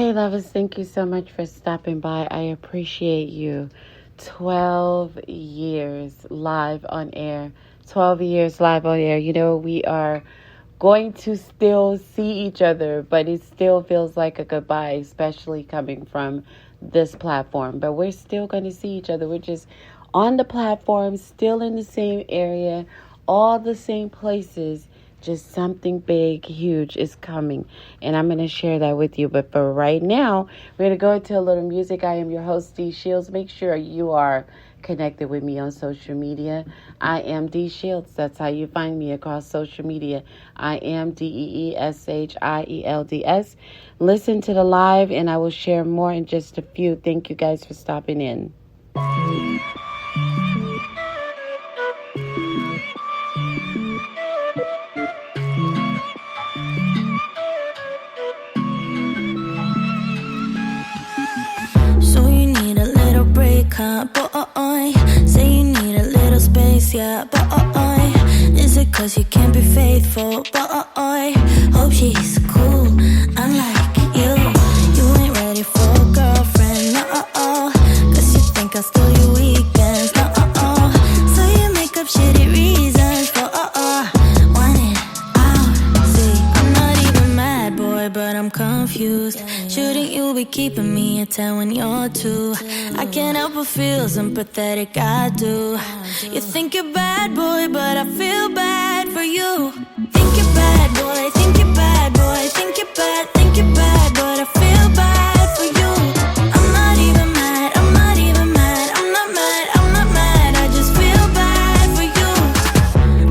Hey, lovers, thank you so much for stopping by. I appreciate you. 12 years live on air. 12 years live on air. You know, we are going to still see each other, but it still feels like a goodbye, especially coming from this platform. But we're still going to see each other. We're just on the platform, still in the same area, all the same places. Just something big, huge is coming, and I'm going to share that with you. But for right now, we're going to go into a little music. I am your host, Dee Shields. Make sure you are connected with me on social media. I am Dee Shields. That's how you find me across social media. I am DeeShields. Listen to the live, and I will share more in just a few. Thank you guys for stopping in. So you need a little break, huh? Boy, say you need a little space, yeah. Boy, is it 'cause you can't be faithful? Boy, hope she's cool, unlike you. You ain't ready for a girlfriend, no. 'Cause you think I'll steal your weekends, no. So you make up shitty reasons for want it out. See, I'm not even mad, boy, but I'm confused. Shouldn't you be keeping me at 10 when you're 2? I can't help but feel sympathetic, I do. You think you're bad, boy, but I feel bad for you. Think you're bad, boy, think you're bad, boy, think you're bad, but I feel bad for you. I'm not even mad, I'm not even mad, I'm not mad, I just feel bad for you.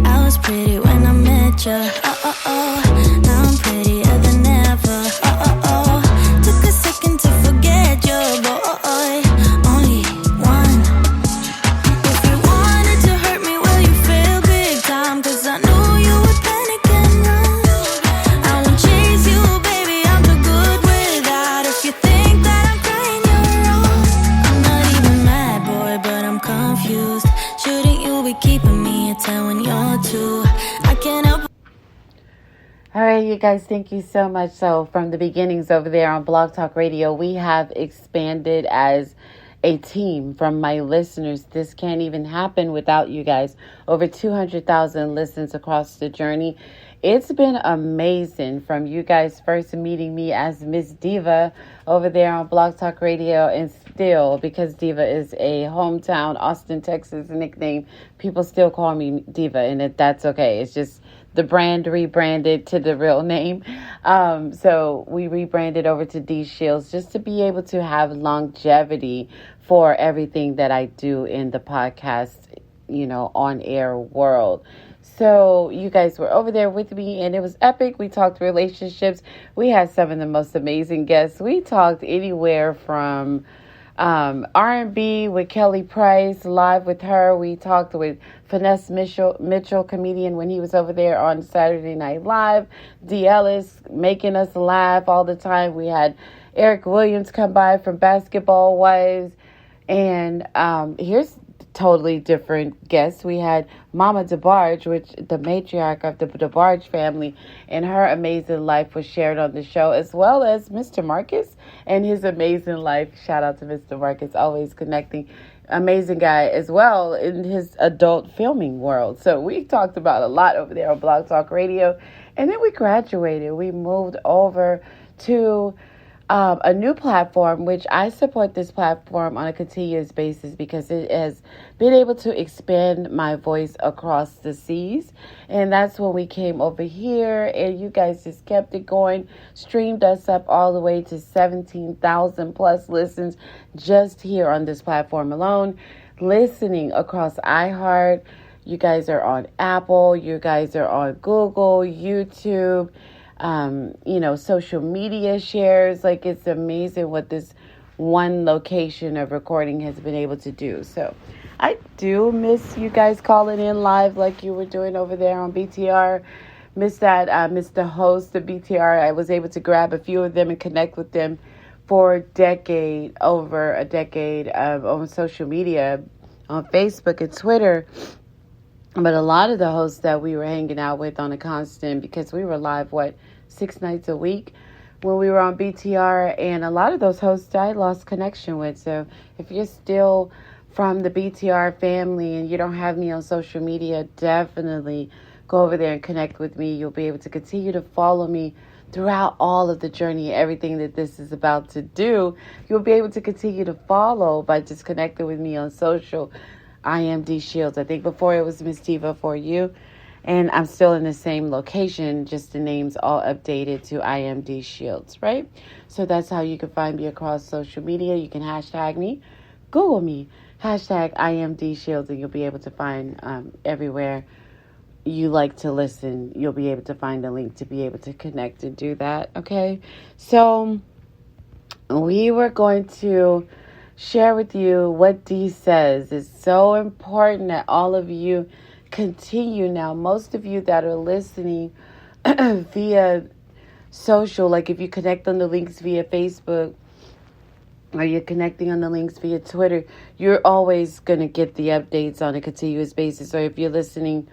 I was pretty when I met you, now I'm prettier than ever, took a second to forget you, boy, only one. If you wanted to hurt me, well, you failed big time, 'cause I knew you would panic and run. I won't chase you, baby, I'm too good without. If you think that I'm crying, you're wrong. I'm not even mad, boy, but I'm confused. Shouldn't you be keeping me at 10 when you're 2? I can't help. All right, you guys, thank you so much. So from the beginnings over there on Blog Talk Radio, we have expanded as a team from my listeners. This can't even happen without you guys. Over 200,000 listens across the journey. It's been amazing from you guys first meeting me as Miss Diva over there on Blog Talk Radio, and still, because Diva is a hometown Austin, Texas nickname, people still call me Diva, and that's okay. It's just the brand rebranded to the real name. So we rebranded over to Dee Shields just to be able to have longevity for everything that I do in the podcast, on air world. So you guys were over there with me, and it was epic. We talked relationships. We had some of the most amazing guests. We talked anywhere from R&B with Kelly Price, live with her. We talked with Finesse Mitchell, comedian, when he was over there on Saturday Night Live. D. Ellis making us laugh all the time. We had Eric Williams come by from Basketball Wives. And here's totally different guests. We had Mama DeBarge, which the matriarch of the DeBarge family, and her amazing life was shared on the show, as well as Mr. Marcus and his amazing life. Shout out to Mr. Marcus, always connecting. Amazing guy as well in his adult filming world. So we talked about a lot over there on Blog Talk Radio. And then we graduated. We moved over to a new platform, which I support this platform on a continuous basis because it has been able to expand my voice across the seas. And that's when we came over here, and you guys just kept it going, streamed us up all the way to 17,000 plus listens just here on this platform alone, listening across iHeart. You guys are on Apple, you guys are on Google, YouTube, social media shares. Like, it's amazing what this one location of recording has been able to do. So I do miss you guys calling in live like you were doing over there on BTR. Miss that. Miss the host of BTR. I was able to grab a few of them and connect with them for over a decade on social media, on Facebook and Twitter. But a lot of the hosts that we were hanging out with on a constant, because we were live, 6 nights a week, when we were on BTR, and a lot of those hosts I lost connection with. So if you're still from the BTR family and you don't have me on social media, definitely go over there and connect with me. You'll be able to continue to follow me throughout all of the journey, everything that this is about to do. You'll be able to continue to follow by just connecting with me on social. I am Dee Shields. I think before it was Miss Diva for you. And I'm still in the same location, just the names all updated to I am Dee Shields, right? So that's how you can find me across social media. You can hashtag me, Google me, hashtag I am Dee Shields, and you'll be able to find everywhere you like to listen. You'll be able to find a link to be able to connect and do that, okay? So we were going to share with you what Dee says. It's so important that all of you continue now. Most of you that are listening via social, like if you connect on the links via Facebook or you're connecting on the links via Twitter, you're always going to get the updates on a continuous basis. Or if you're listening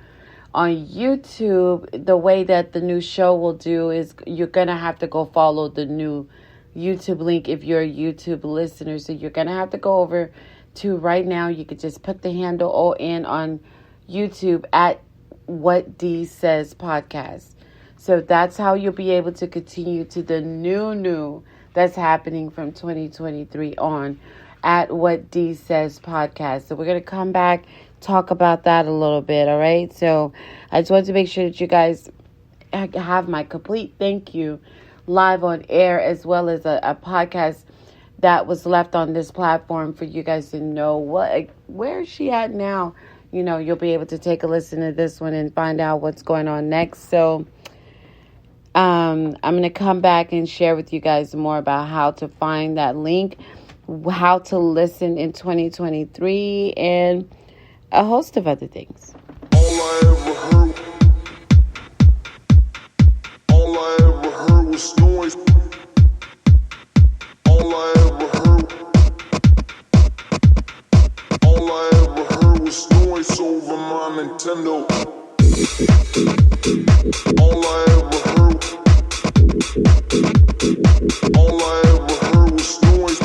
on YouTube, the way that the new show will do is you're going to have to go follow the new YouTube link if you're a YouTube listener. So you're going to have to go over to right now. You could just put the handle on YouTube at What Dee Says Podcast. So that's how you'll be able to continue to the new that's happening from 2023 on at What Dee Says Podcast. So we're going to come back, talk about that a little bit. All right. So I just wanted to make sure that you guys have my complete thank you live on air, as well as a podcast that was left on this platform for you guys to know where is she at now. You know, you'll be able to take a listen to this one and find out what's going on next. So I'm going to come back and share with you guys more about how to find that link, how to listen in 2023, and a host of other things. All I ever heard was noise. All I ever heard was noise over my Nintendo. All I ever heard was noise. All I ever heard was noise.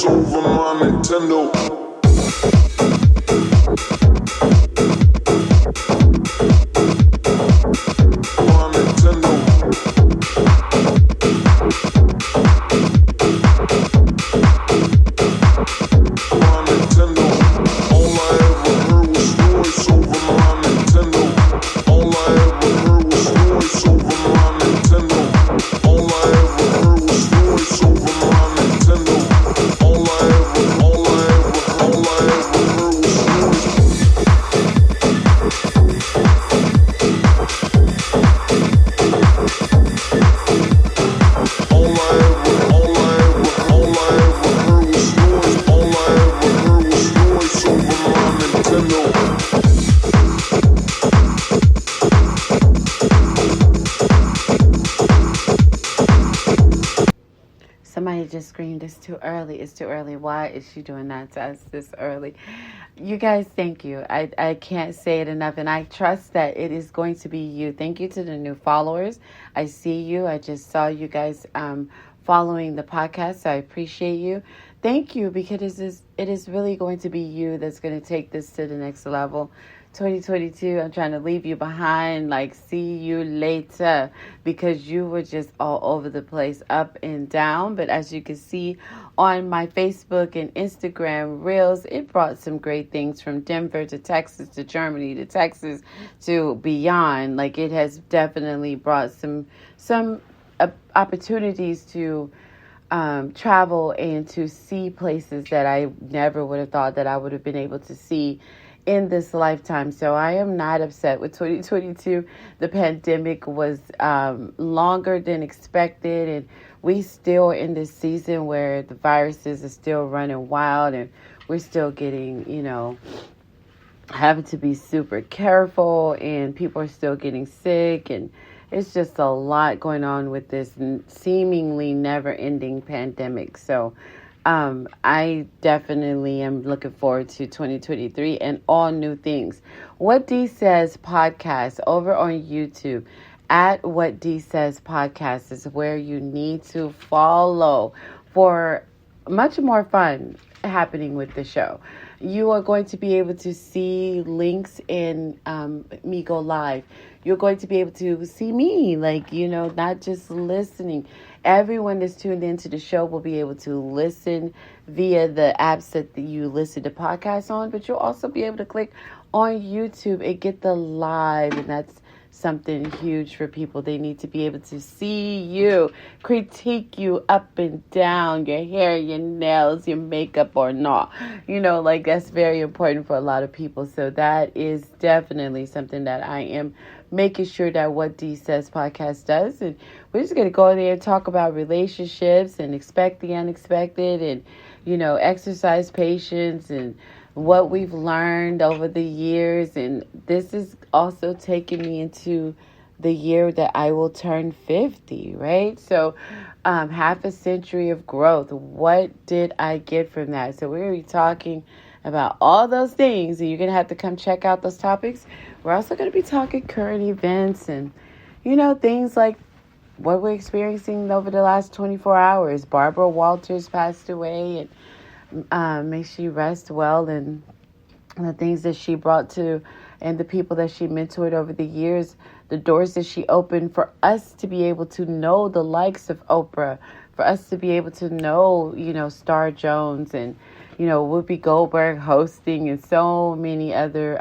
Over my Nintendo. Somebody just screamed, it's too early. It's too early. Why is she doing that to us this early? You guys, thank you. I can't say it enough. And I trust that it is going to be you. Thank you to the new followers. I see you. I just saw you guys following the podcast. So I appreciate you. Thank you, because it is really going to be you that's going to take this to the next level. 2022, I'm trying to leave you behind, like see you later, because you were just all over the place, up and down. But as you can see on my Facebook and Instagram reels, it brought some great things from Denver to Texas to Germany to Texas to beyond. Like it has definitely brought some opportunities to travel and to see places that I never would have thought that I would have been able to see in this lifetime. So I am not upset with 2022. The pandemic was longer than expected, and we still in this season where the viruses are still running wild, and we're still getting, having to be super careful, and people are still getting sick, and it's just a lot going on with this seemingly never-ending pandemic. So I definitely am looking forward to 2023 and all new things. What Dee Says podcast over on YouTube at What Dee Says podcast is where you need to follow for much more fun happening with the show. You are going to be able to see links in me go live. You're going to be able to see me, not just listening. Everyone that's tuned into the show will be able to listen via the apps that you listen to podcasts on, but you'll also be able to click on YouTube and get the live, and that's something huge for people. They need to be able to see you, critique you up and down, your hair, your nails, your makeup or not. That's very important for a lot of people. So that is definitely something that I am making sure that What Dee Says podcast does. And we're just going to go there and talk about relationships and expect the unexpected and, exercise patience and what we've learned over the years. And this is also taking me into the year that I will turn 50, right? So half a century of growth. What did I get from that? So we're going to be talking about all those things, and you're going to have to come check out those topics. We're also going to be talking current events and, things like what we're experiencing over the last 24 hours. Barbara Walters passed away, and may she rest well, and the things that she brought to and the people that she mentored over the years, the doors that she opened for us to be able to know the likes of Oprah, for us to be able to know, Star Jones and, Whoopi Goldberg hosting, and so many other,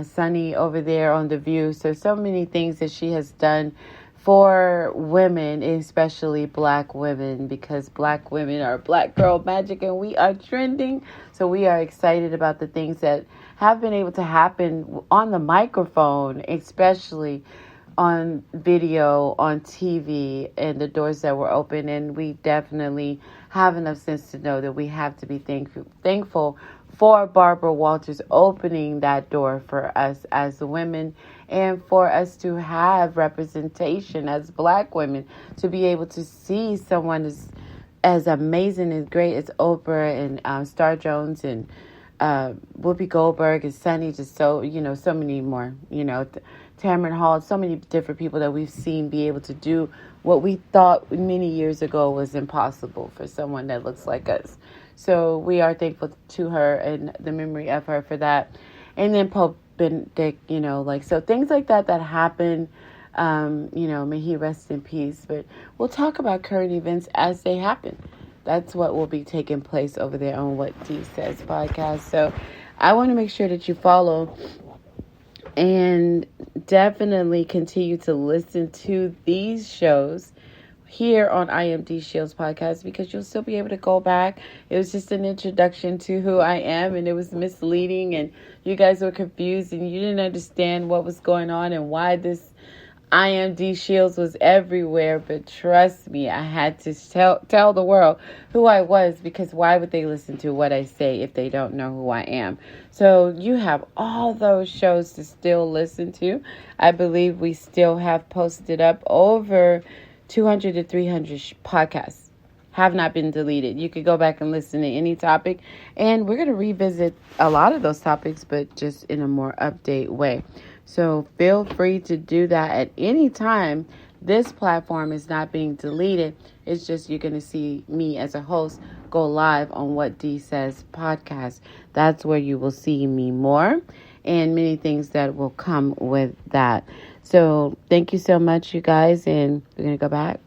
Sunny over there on The View. So many things that she has done for women, especially Black women, because Black women are Black girl magic and we are trending. So we are excited about the things that have been able to happen on the microphone, especially on video, on TV, and the doors that were open. And we definitely have enough sense to know that we have to be thankful for Barbara Walters opening that door for us as women, and for us to have representation as Black women, to be able to see someone as amazing and great as Oprah and Star Jones and Whoopi Goldberg and Sunny, just so many more, Tamron Hall, so many different people that we've seen be able to do what we thought many years ago was impossible for someone that looks like us. So we are thankful to her and the memory of her for that. And then Pope Benedict, so things like that happen, may he rest in peace. But we'll talk about current events as they happen. That's what will be taking place over there on What Dee Says podcast. So I want to make sure that you follow and definitely continue to listen to these shows here on I Am Dee Shields podcast, because you'll still be able to go back. It was just an introduction to who I am, and it was misleading, and you guys were confused, and you didn't understand what was going on and why this I Am Dee Shields was everywhere. But trust me, I had to tell the world who I was, because why would they listen to what I say if they don't know who I am? So you have all those shows to still listen to. I believe we still have posted up over 200 to 300 podcasts have not been deleted. You could go back and listen to any topic, and we're going to revisit a lot of those topics, but just in a more update way. So feel free to do that at any time. This platform is not being deleted. It's just you're going to see me as a host go live on What Dee Says podcast. That's where you will see me more, and many things that will come with that. So thank you so much, you guys, and we're going to go back.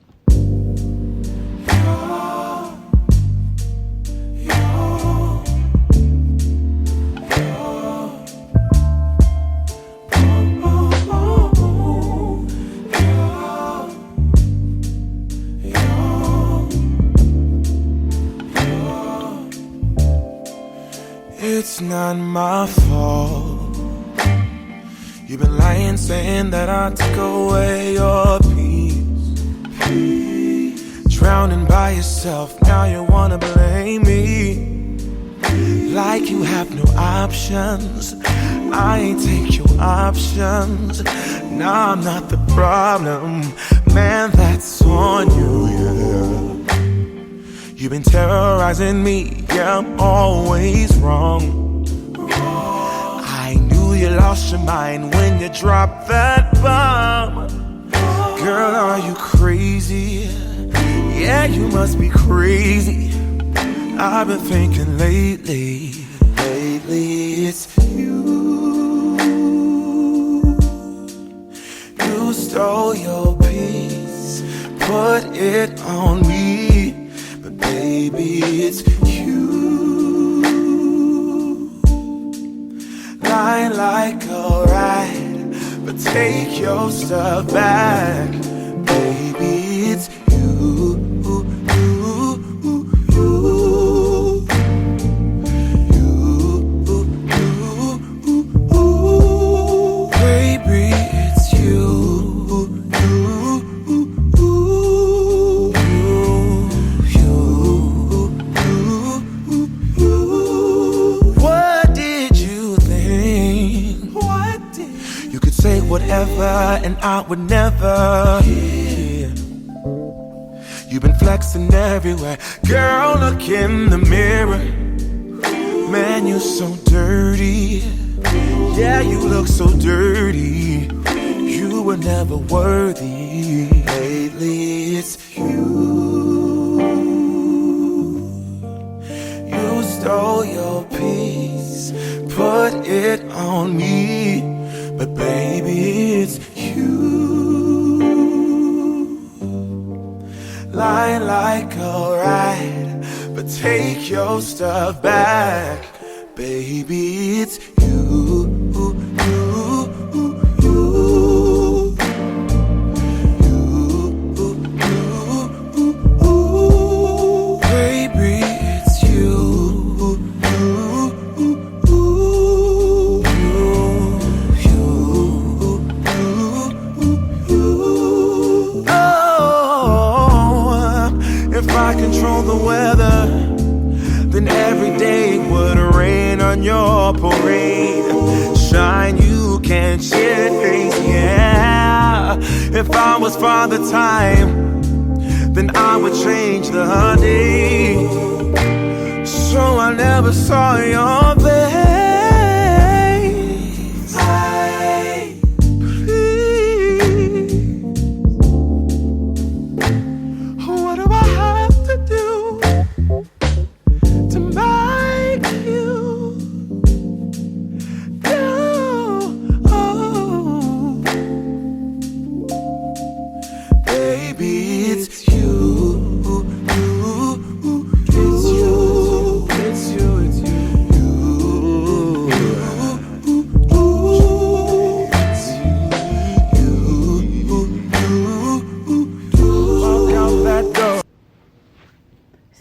It's not my fault. You've been lying, saying that I took away your peace. Drowning by yourself, now you wanna blame me. like you have no options. I ain't take your options. Nah, I'm not the problem. Man, that's on you, yeah. You've been terrorizing me, yeah, I'm always wrong. I knew you lost your mind when you dropped that bomb. Girl, are you crazy? Yeah, you must be crazy. I've been thinking lately it's you. You stole your peace, put it on me, but baby, it's you. Lying like a rat, but take your stuff back, baby, it's you. And I would never, yeah. You've been flexing everywhere. Girl, look in the mirror. Man, you so dirty. Yeah, you look so dirty. You were never worthy. Lately, it's you. You stole your peace, put it on me, but baby, it's you. Lying like a rat, but take your stuff back, baby, it's you. Your parade, shine, you can't chase, yeah. If I was Father Time, then I would change the day, so I never saw your face. Please, what do I have to do to make you?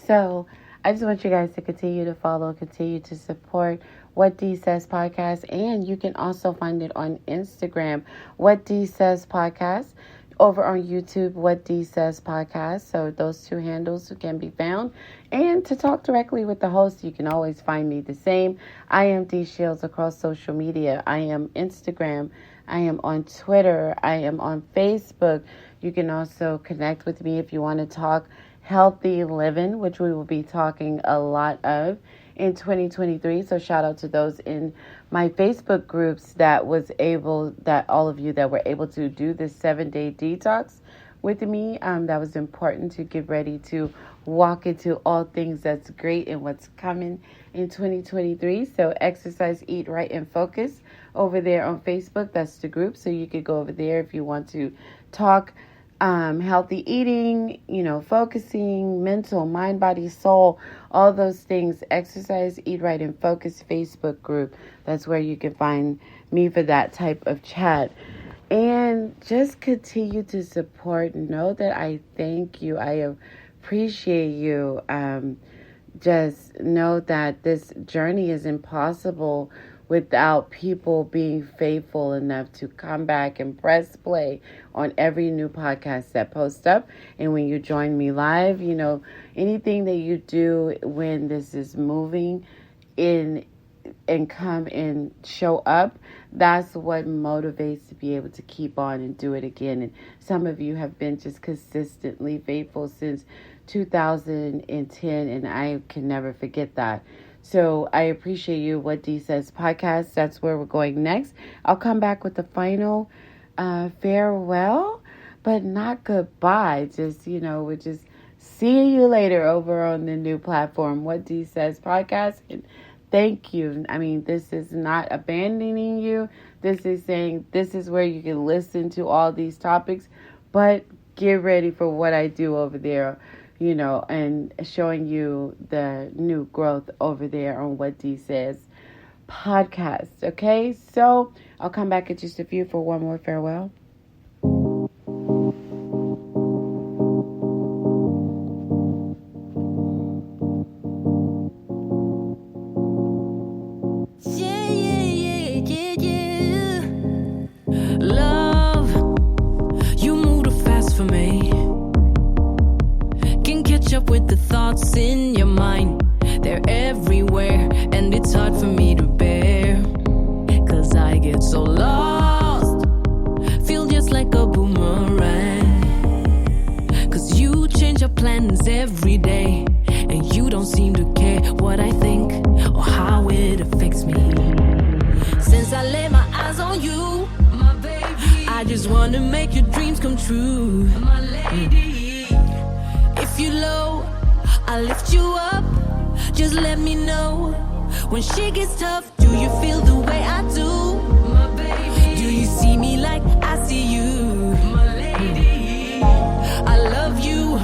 So I just want you guys to continue to follow, continue to support What Dee Says Podcast. And you can also find it on Instagram, What Dee Says Podcast. Over on YouTube, What Dee Says Podcast. So those two handles can be found. And to talk directly with the host, you can always find me the same. I am Dee Shields across social media. I am Instagram. I am on Twitter. I am on Facebook. You can also connect with me if you want to talk healthy living, which we will be talking a lot of in 2023. So shout out to those in my Facebook groups that all of you that were able to do this 7-day detox with me. That was important to get ready to walk into all things that's great and what's coming in 2023. So exercise, eat right, and focus over there on Facebook. That's the group. So you could go over there if you want to talk healthy eating, focusing, mental, mind, body, soul, all those things. Exercise, eat right, and focus Facebook group. That's where you can find me for that type of chat. And just continue to support. Know that I thank you. I appreciate you. Just know that this journey is impossible without people being faithful enough to come back and press play on every new podcast that posts up. And when you join me live, anything that you do when this is moving, in and come and show up, that's what motivates to be able to keep on and do it again. And some of you have been just consistently faithful since 2010, and I can never forget that. So I appreciate you. What Dee Says podcast, that's where we're going next. I'll come back with the final farewell, but not goodbye. Just, we're just seeing you later over on the new platform, What Dee Says podcast. And thank you. I mean, this is not abandoning you. This is saying this is where you can listen to all these topics, but get ready for what I do over there, and showing you the new growth over there on What Dee Says podcast. Okay, so I'll come back in just a few for one more farewell. With the thoughts in your mind, they're everywhere, and it's hard for me to bear, 'cause I get so lost, feel just like a boomerang, 'cause you change your plans every day, and you don't seem to care what I think or how it affects me. Since I laid my eyes on you, my baby, I just wanna make your dreams come true, my lady. If you're low, I'll lift you up. Just let me know when shit gets tough. Do you feel the way I do, my baby? Do you see me like I see you, my lady? I love you,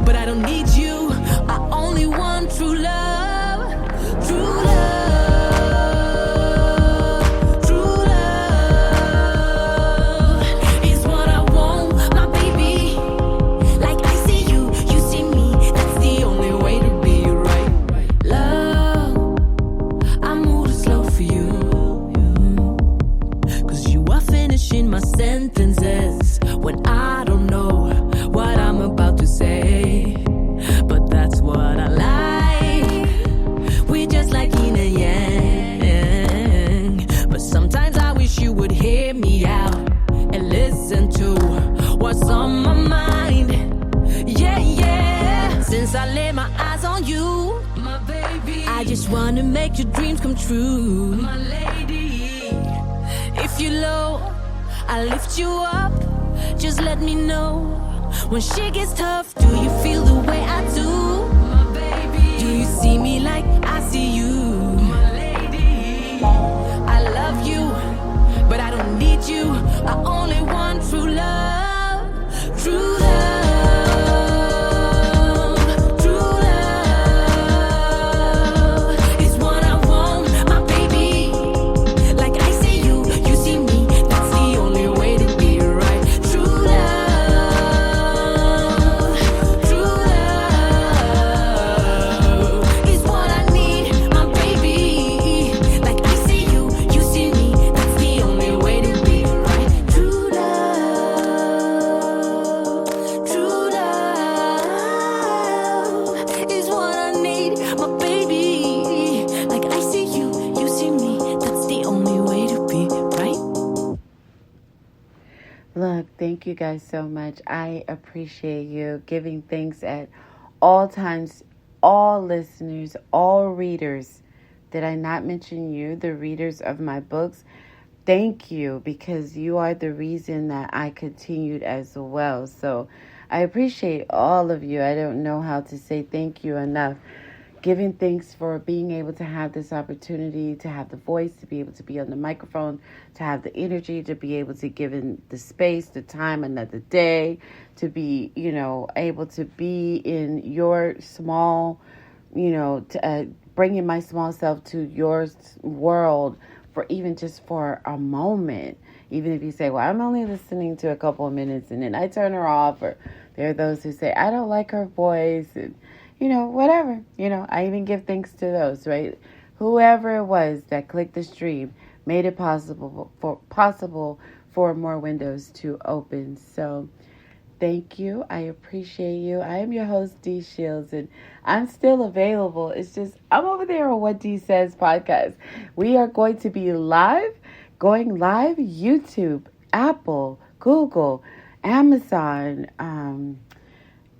but I don't need you. I only want true love, true love. My sentences when I don't know what I'm about to say, but that's what I like. We're just like yin and yang, but sometimes I wish you would hear me out and listen to what's on my mind. Yeah. Since I laid my eyes on you, my baby, I just wanna make your dreams come true, my lady. If you're low, I lift you up, just let me know when shit gets tough. Do you feel the way I do, my baby? Do you see me like I see you, my lady? I love you, but I don't need you. I only want true love, true love. Look, thank you guys so much. I appreciate you giving thanks at all times, all listeners, all readers. Did I not mention you, the readers of my books? Thank you, because you are the reason that I continued as well. So I appreciate all of you. I don't know how to say thank you enough. Giving thanks for being able to have this opportunity, to have the voice, to be able to be on the microphone, to have the energy, to be able to give in the space, the time, another day, to be, able to be in your small, bringing my small self to your world for even just for a moment. Even if you say, well, I'm only listening to a couple of minutes and then I turn her off, or there are those who say, I don't like her voice, and whatever, I even give thanks to those, right? Whoever it was that clicked the stream made it possible for more windows to open. So thank you. I appreciate you. I am your host, Dee Shields, and I'm still available. It's just, I'm over there on What Dee Says podcast. We are going to be going live, YouTube, Apple, Google, Amazon,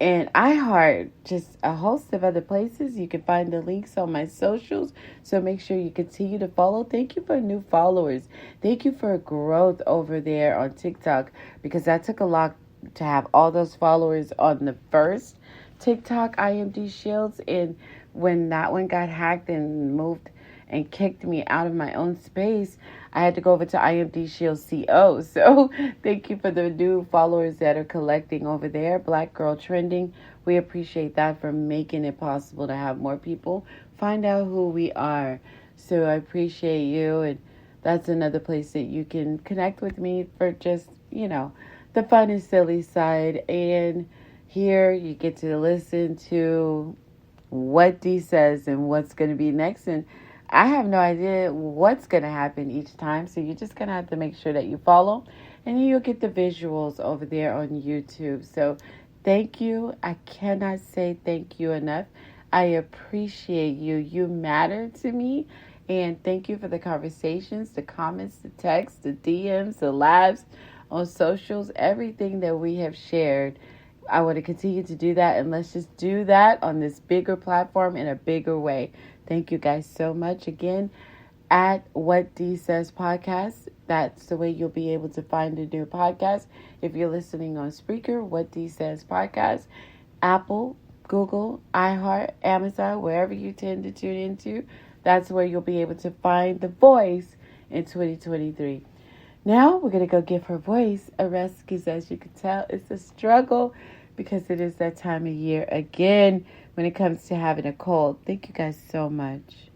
and iHeart, just a host of other places. You can find the links on my socials, so make sure you continue to follow. Thank you for new followers. Thank you for growth over there on TikTok, because that took a lot to have all those followers on the first TikTok, iamdeeshields, and when that one got hacked and moved and kicked me out of my own space, I had to go over to iamdeeshields CO. So thank you for the new followers that are collecting over there. Black Girl Trending, we appreciate that for making it possible to have more people find out who we are. So I appreciate you, and that's another place that you can connect with me for just, the fun and silly side. And here you get to listen to what Dee says and what's going to be next. And I have no idea what's going to happen each time, so you're just going to have to make sure that you follow, and you'll get the visuals over there on YouTube. So thank you. I cannot say thank you enough. I appreciate you. You matter to me, and thank you for the conversations, the comments, the texts, the DMs, the lives on socials, everything that we have shared. I want to continue to do that, and let's just do that on this bigger platform in a bigger way. Thank you guys so much. Again, at What Dee Says podcast, that's the way you'll be able to find a new podcast. If you're listening on Spreaker, What Dee Says podcast, Apple, Google, iHeart, Amazon, wherever you tend to tune into, that's where you'll be able to find the voice in 2023. Now we're going to go give her voice a rest, because as you can tell, it's a struggle, because it is that time of year again when it comes to having a cold. Thank you guys so much.